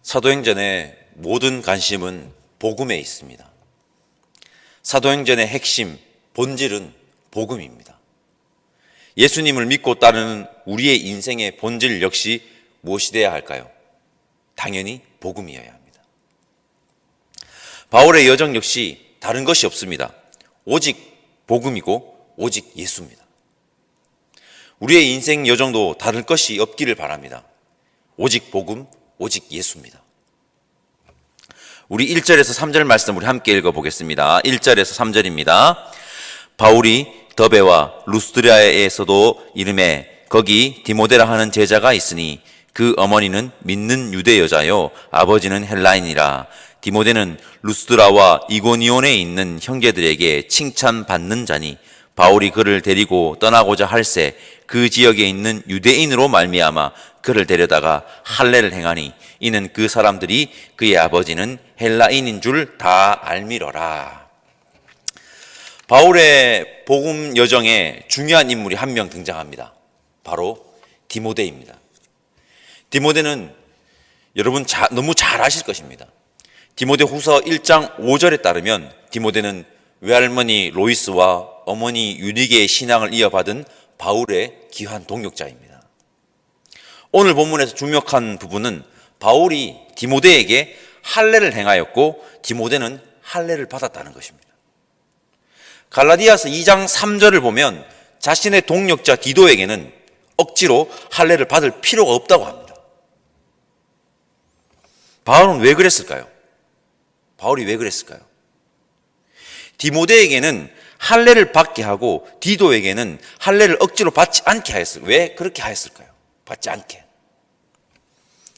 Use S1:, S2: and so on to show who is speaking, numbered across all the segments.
S1: 사도행전의 모든 관심은 복음에 있습니다. 사도행전의 핵심, 본질은 복음입니다. 예수님을 믿고 따르는 우리의 인생의 본질 역시 무엇이 되어야 할까요? 당연히 복음이어야 합니다. 바울의 여정 역시 다른 것이 없습니다. 오직 복음이고 오직 예수입니다. 우리의 인생 여정도 다를 것이 없기를 바랍니다. 오직 복음, 오직 예수입니다. 우리 1절에서 3절 말씀 우리 함께 읽어보겠습니다. 1절에서 3절입니다. 바울이 더베와 루스드라에서도 이름에 거기 디모데라 하는 제자가 있으니 그 어머니는 믿는 유대 여자요 아버지는 헬라인이라. 디모데는 루스드라와 이고니온에 있는 형제들에게 칭찬받는 자니 바울이 그를 데리고 떠나고자 할새 그 지역에 있는 유대인으로 말미암아 그를 데려다가 할례를 행하니 이는 그 사람들이 그의 아버지는 헬라인인 줄 다 알미러라. 바울의 복음 여정에 중요한 인물이 한 명 등장합니다. 바로 디모데입니다. 디모데는 여러분 너무 잘 아실 것입니다. 디모데 후서 1장 5절에 따르면 디모데는 외할머니 로이스와 어머니 유니게의 신앙을 이어받은 바울의 귀한 동역자입니다. 오늘 본문에서 주목한 부분은 바울이 디모데에게 할례를 행하였고 디모데는 할례를 받았다는 것입니다. 갈라디아서 2장 3절을 보면 자신의 동역자 디도에게는 억지로 할례를 받을 필요가 없다고 합니다. 바울은 왜 그랬을까요? 바울이 왜 그랬을까요? 디모데에게는 할례를 받게 하고 디도에게는 할례를 억지로 받지 않게 하였어요. 왜 그렇게 하였을까요? 받지 않게.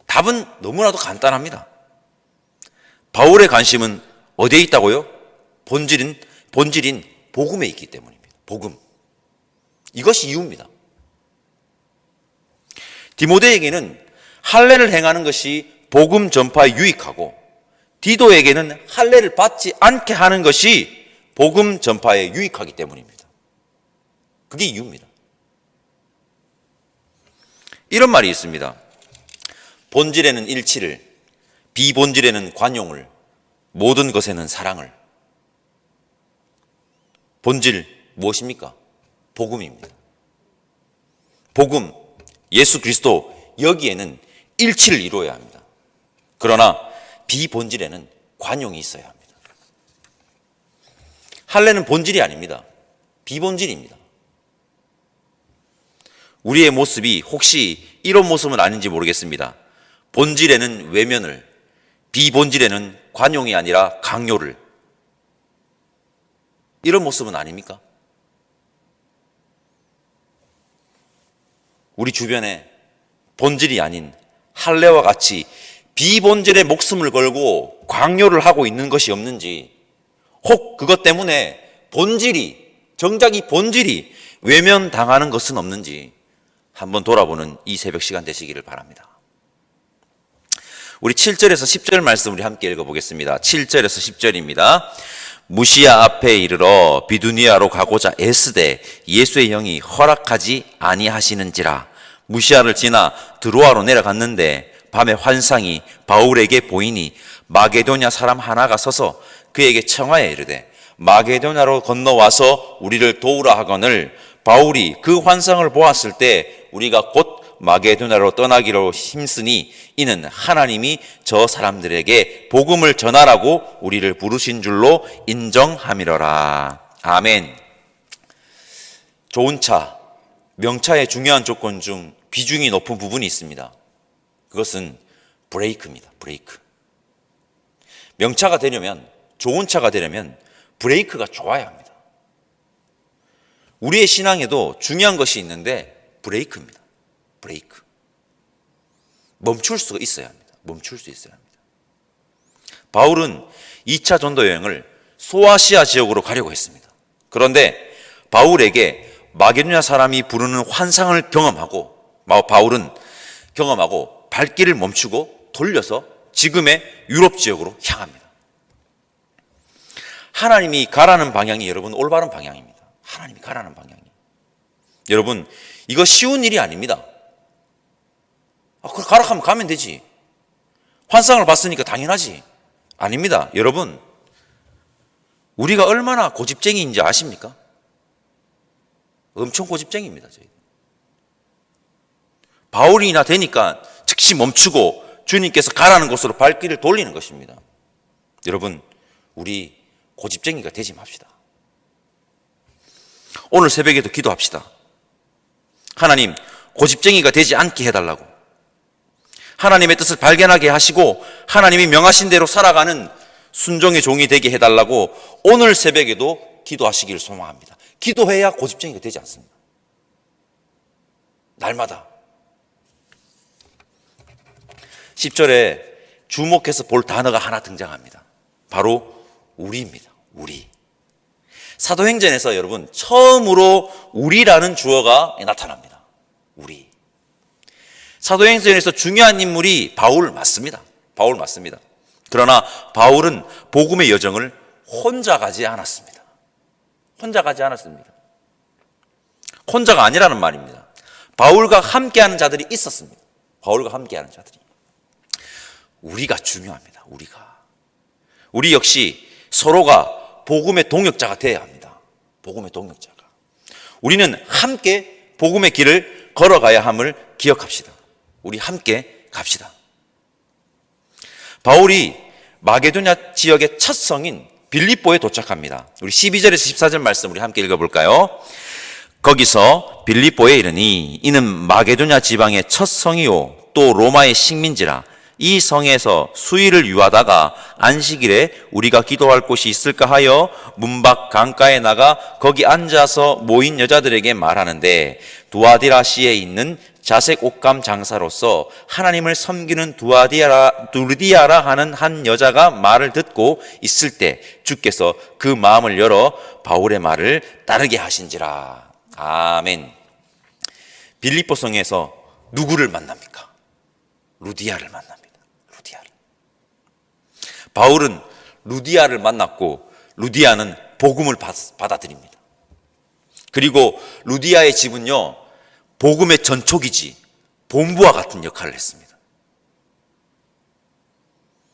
S1: 답은 너무나도 간단합니다. 바울의 관심은 어디에 있다고요? 본질인 복음에 있기 때문입니다. 복음. 이것이 이유입니다. 디모데에게는 할례를 행하는 것이 복음 전파에 유익하고 디도에게는 할례를 받지 않게 하는 것이 복음 전파에 유익하기 때문입니다. 그게 이유입니다. 이런 말이 있습니다. 본질에는 일치를, 비본질에는 관용을, 모든 것에는 사랑을. 본질 무엇입니까? 복음입니다. 복음, 예수 그리스도 여기에는 일치를 이루어야 합니다. 그러나 비본질에는 관용이 있어야 합니다. 할례는 본질이 아닙니다. 비본질입니다. 우리의 모습이 혹시 이런 모습은 아닌지 모르겠습니다. 본질에는 외면을, 비본질에는 관용이 아니라 강요를. 이런 모습은 아닙니까? 우리 주변에 본질이 아닌 할례와 같이 비본질의 목숨을 걸고 강요를 하고 있는 것이 없는지, 혹 그것 때문에 정작 이 본질이 외면당하는 것은 없는지 한번 돌아보는 이 새벽 시간 되시기를 바랍니다. 우리 7절에서 10절 말씀 우리 함께 읽어보겠습니다. 7절에서 10절입니다. 무시아 앞에 이르러 비두니아로 가고자 애쓰되 예수의 영이 허락하지 아니하시는지라. 무시아를 지나 드로아로 내려갔는데 밤에 환상이 바울에게 보이니 마게도냐 사람 하나가 서서 그에게 청하여 이르되 마게도냐로 건너와서 우리를 도우라 하거늘 바울이 그 환상을 보았을 때 우리가 곧 마게도냐로 떠나기로 힘쓰니 이는 하나님이 저 사람들에게 복음을 전하라고 우리를 부르신 줄로 인정함이러라. 아멘. 좋은 차, 명차의 중요한 조건 중 비중이 높은 부분이 있습니다. 그것은 브레이크입니다. 브레이크. 명차가 되려면, 좋은 차가 되려면 브레이크가 좋아야 합니다. 우리의 신앙에도 중요한 것이 있는데 브레이크입니다. 브레이크. 멈출 수 있어야 합니다. 멈출 수 있어야 합니다. 바울은 2차 전도 여행을 소아시아 지역으로 가려고 했습니다. 그런데 바울에게 마게도냐 사람이 부르는 환상을 바울은 경험하고 발길을 멈추고 돌려서 지금의 유럽 지역으로 향합니다. 하나님이 가라는 방향이 여러분 올바른 방향입니다. 하나님이 가라는 방향이. 여러분 이거 쉬운 일이 아닙니다. 그래 가라 하면 가면 되지. 환상을 봤으니까 당연하지. 아닙니다. 여러분, 우리가 얼마나 고집쟁이인지 아십니까? 엄청 고집쟁이입니다. 저희. 바울이나 되니까 즉시 멈추고 주님께서 가라는 곳으로 발길을 돌리는 것입니다. 여러분, 우리 고집쟁이가 되지 맙시다. 오늘 새벽에도 기도합시다. 하나님, 고집쟁이가 되지 않게 해달라고. 하나님의 뜻을 발견하게 하시고 하나님이 명하신 대로 살아가는 순종의 종이 되게 해달라고 오늘 새벽에도 기도하시기를 소망합니다. 기도해야 고집쟁이가 되지 않습니다. 날마다. 10절에 주목해서 볼 단어가 하나 등장합니다. 바로 우리입니다. 우리. 사도행전에서 여러분 처음으로 우리라는 주어가 나타납니다. 우리. 사도행전에서 중요한 인물이 바울 맞습니다. 바울 맞습니다. 그러나 바울은 복음의 여정을 혼자 가지 않았습니다. 혼자 가지 않았습니다. 혼자가 아니라는 말입니다. 바울과 함께하는 자들이 있었습니다. 바울과 함께하는 자들이. 우리가 중요합니다. 우리 역시 서로가 복음의 동역자가 되어야 합니다. 복음의 동역자가. 우리는 함께 복음의 길을 걸어가야 함을 기억합시다. 우리 함께 갑시다. 바울이 마게도냐 지역의 첫 성인 빌립보에 도착합니다. 우리 12절에서 14절 말씀 우리 함께 읽어볼까요? 거기서 빌립보에 이르니 이는 마게도냐 지방의 첫 성이요 또 로마의 식민지라. 이 성에서 수일을 유하다가 안식일에 우리가 기도할 곳이 있을까 하여 문밖 강가에 나가 거기 앉아서 모인 여자들에게 말하는데, 두아디라시에 있는 자색 옷감 장사로서 하나님을 섬기는 두르디아라 하는 한 여자가 말을 듣고 있을 때 주께서 그 마음을 열어 바울의 말을 따르게 하신지라. 아멘. 빌립보 성에서 누구를 만납니까? 루디아를 만납니다. 루디아를. 바울은 루디아를 만났고 루디아는 복음을 받아들입니다. 그리고 루디아의 집은요, 복음의 전초기지, 본부와 같은 역할을 했습니다.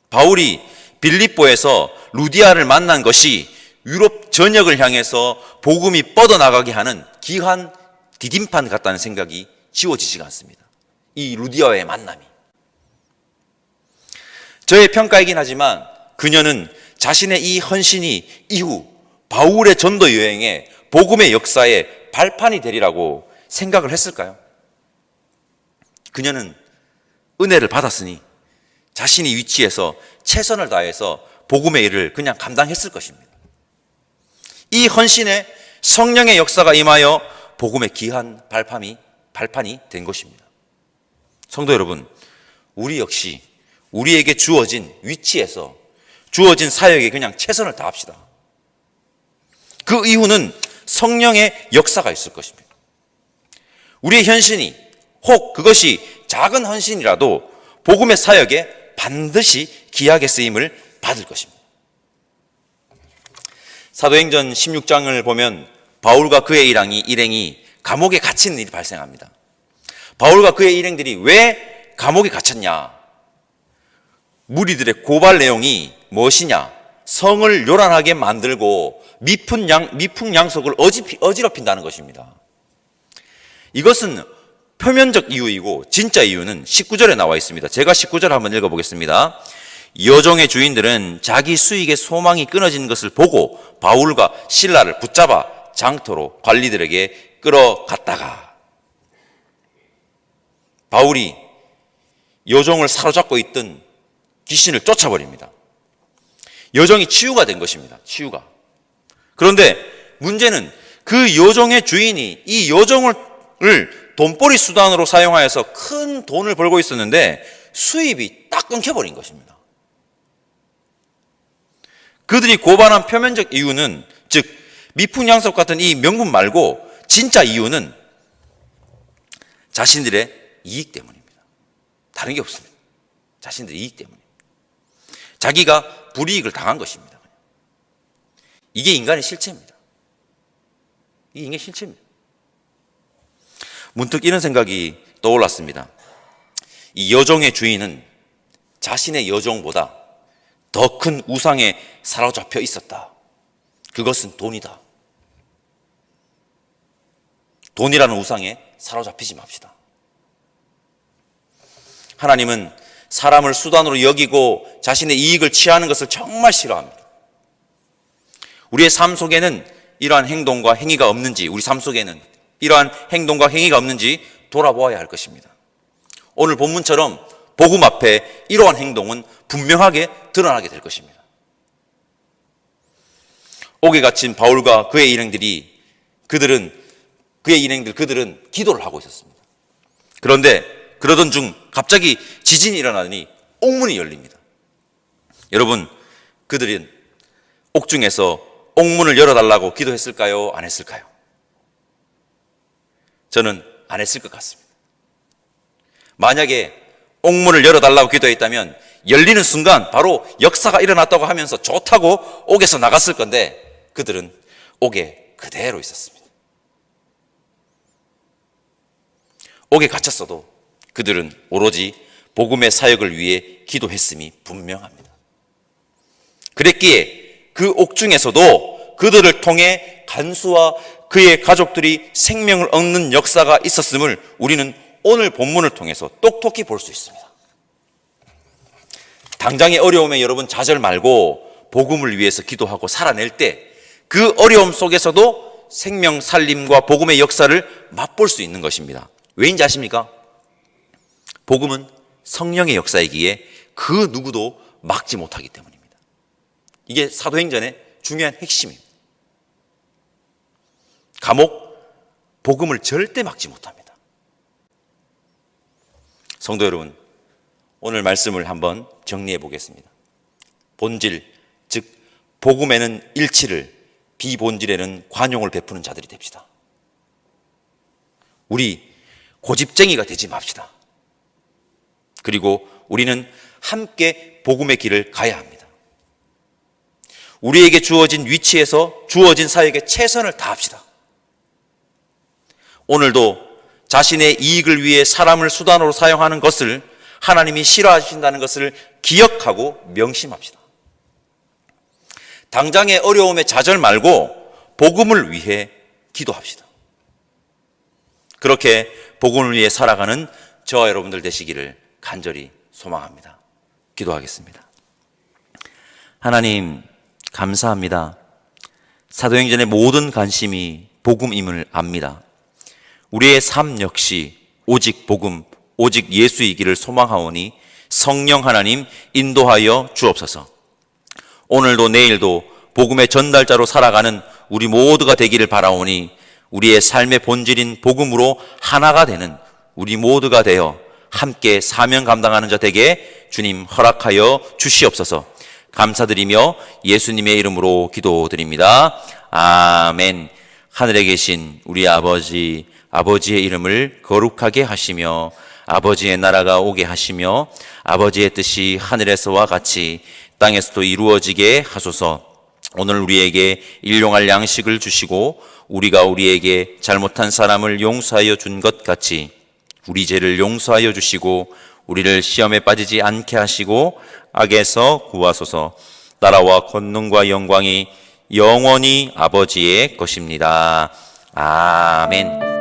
S1: 바울이 빌립보에서 루디아를 만난 것이 유럽 전역을 향해서 복음이 뻗어나가게 하는 귀한 디딤판 같다는 생각이 지워지지가 않습니다. 이 루디아와의 만남이. 저의 평가이긴 하지만 그녀는 자신의 이 헌신이 이후 바울의 전도 여행에 복음의 역사에 발판이 되리라고 생각을 했을까요? 그녀는 은혜를 받았으니 자신이 위치에서 최선을 다해서 복음의 일을 그냥 감당했을 것입니다. 이 헌신에 성령의 역사가 임하여 복음의 귀한 발판이 된 것입니다. 성도 여러분, 우리 역시 우리에게 주어진 위치에서 주어진 사역에 그냥 최선을 다합시다. 그 이유는 성령의 역사가 있을 것입니다. 우리의 헌신이 혹 그것이 작은 헌신이라도 복음의 사역에 반드시 귀하게 쓰임을 받을 것입니다. 사도행전 16장을 보면 바울과 그의 일행이 감옥에 갇히는 일이 발생합니다. 바울과 그의 일행들이 왜 감옥에 갇혔냐? 무리들의 고발 내용이 무엇이냐? 성을 요란하게 만들고 미풍양속을 어지럽힌다는 것입니다. 이것은 표면적 이유이고 진짜 이유는 19절에 나와 있습니다. 제가 19절 한번 읽어보겠습니다. 여종의 주인들은 자기 수익의 소망이 끊어진 것을 보고 바울과 실라를 붙잡아 장터로 관리들에게 끌어갔다가, 바울이 여종을 사로잡고 있던 귀신을 쫓아버립니다. 여종이 치유가 된 것입니다. 치유가. 그런데 문제는 그 여종의 주인이 이 여종을 돈벌이 수단으로 사용하여서 큰 돈을 벌고 있었는데 수입이 딱 끊겨버린 것입니다. 그들이 고발한 표면적 이유는, 즉 미풍양속 같은 이 명분 말고 진짜 이유는 자신들의 이익 때문입니다. 다른 게 없습니다. 자신들의 이익 때문입니다. 자기가 불이익을 당한 것입니다. 이게 인간의 실체입니다. 이게 인간의 실체입니다. 문득 이런 생각이 떠올랐습니다. 이 여종의 주인은 자신의 여종보다 더 큰 우상에 사로잡혀 있었다. 그것은 돈이다. 돈이라는 우상에 사로잡히지 맙시다. 하나님은 사람을 수단으로 여기고 자신의 이익을 취하는 것을 정말 싫어합니다. 우리의 삶 속에는 이러한 행동과 행위가 없는지, 우리 삶 속에는 이러한 행동과 행위가 없는지 돌아보아야 할 것입니다. 오늘 본문처럼 복음 앞에 이러한 행동은 분명하게 드러나게 될 것입니다. 옥에 갇힌 바울과 그의 일행들이 그들은 기도를 하고 있었습니다. 그런데 그러던 중 갑자기 지진이 일어나니 옥문이 열립니다. 여러분, 그들은 옥중에서 옥문을 열어달라고 기도했을까요? 안 했을까요? 저는 안 했을 것 같습니다. 만약에 옥문을 열어달라고 기도했다면 열리는 순간 바로 역사가 일어났다고 하면서 좋다고 옥에서 나갔을 건데 그들은 옥에 그대로 있었습니다. 옥에 갇혔어도 그들은 오로지 복음의 사역을 위해 기도했음이 분명합니다. 그랬기에 그 옥중에서도 그들을 통해 간수와 그의 가족들이 생명을 얻는 역사가 있었음을 우리는 오늘 본문을 통해서 똑똑히 볼 수 있습니다. 당장의 어려움에 여러분 좌절 말고 복음을 위해서 기도하고 살아낼 때 그 어려움 속에서도 생명 살림과 복음의 역사를 맛볼 수 있는 것입니다. 왜인지 아십니까? 복음은 성령의 역사이기에 그 누구도 막지 못하기 때문입니다. 이게 사도행전의 중요한 핵심입니다. 감옥, 복음을 절대 막지 못합니다. 성도 여러분, 오늘 말씀을 한번 정리해 보겠습니다. 본질, 즉 복음에는 일치를, 비본질에는 관용을 베푸는 자들이 됩시다. 우리 고집쟁이가 되지 맙시다. 그리고 우리는 함께 복음의 길을 가야 합니다. 우리에게 주어진 위치에서 주어진 사역에 최선을 다합시다. 오늘도 자신의 이익을 위해 사람을 수단으로 사용하는 것을 하나님이 싫어하신다는 것을 기억하고 명심합시다. 당장의 어려움에 좌절 말고 복음을 위해 기도합시다. 그렇게 복음을 위해 살아가는 저와 여러분들 되시기를 간절히 소망합니다. 기도하겠습니다. 하나님, 감사합니다. 사도행전의 모든 관심이 복음임을 압니다. 우리의 삶 역시 오직 복음, 오직 예수이기를 소망하오니 성령 하나님 인도하여 주옵소서. 오늘도 내일도 복음의 전달자로 살아가는 우리 모두가 되기를 바라오니 우리의 삶의 본질인 복음으로 하나가 되는 우리 모두가 되어 함께 사명 감당하는 자 되게 주님 허락하여 주시옵소서. 감사드리며 예수님의 이름으로 기도드립니다. 아멘. 하늘에 계신 우리 아버지, 아버지의 이름을 거룩하게 하시며 아버지의 나라가 오게 하시며 아버지의 뜻이 하늘에서와 같이 땅에서도 이루어지게 하소서. 오늘 우리에게 일용할 양식을 주시고 우리가 우리에게 잘못한 사람을 용서하여 준 것 같이 우리 죄를 용서하여 주시고 우리를 시험에 빠지지 않게 하시고 악에서 구하소서. 나라와 권능과 영광이 영원히 아버지의 것입니다. 아멘.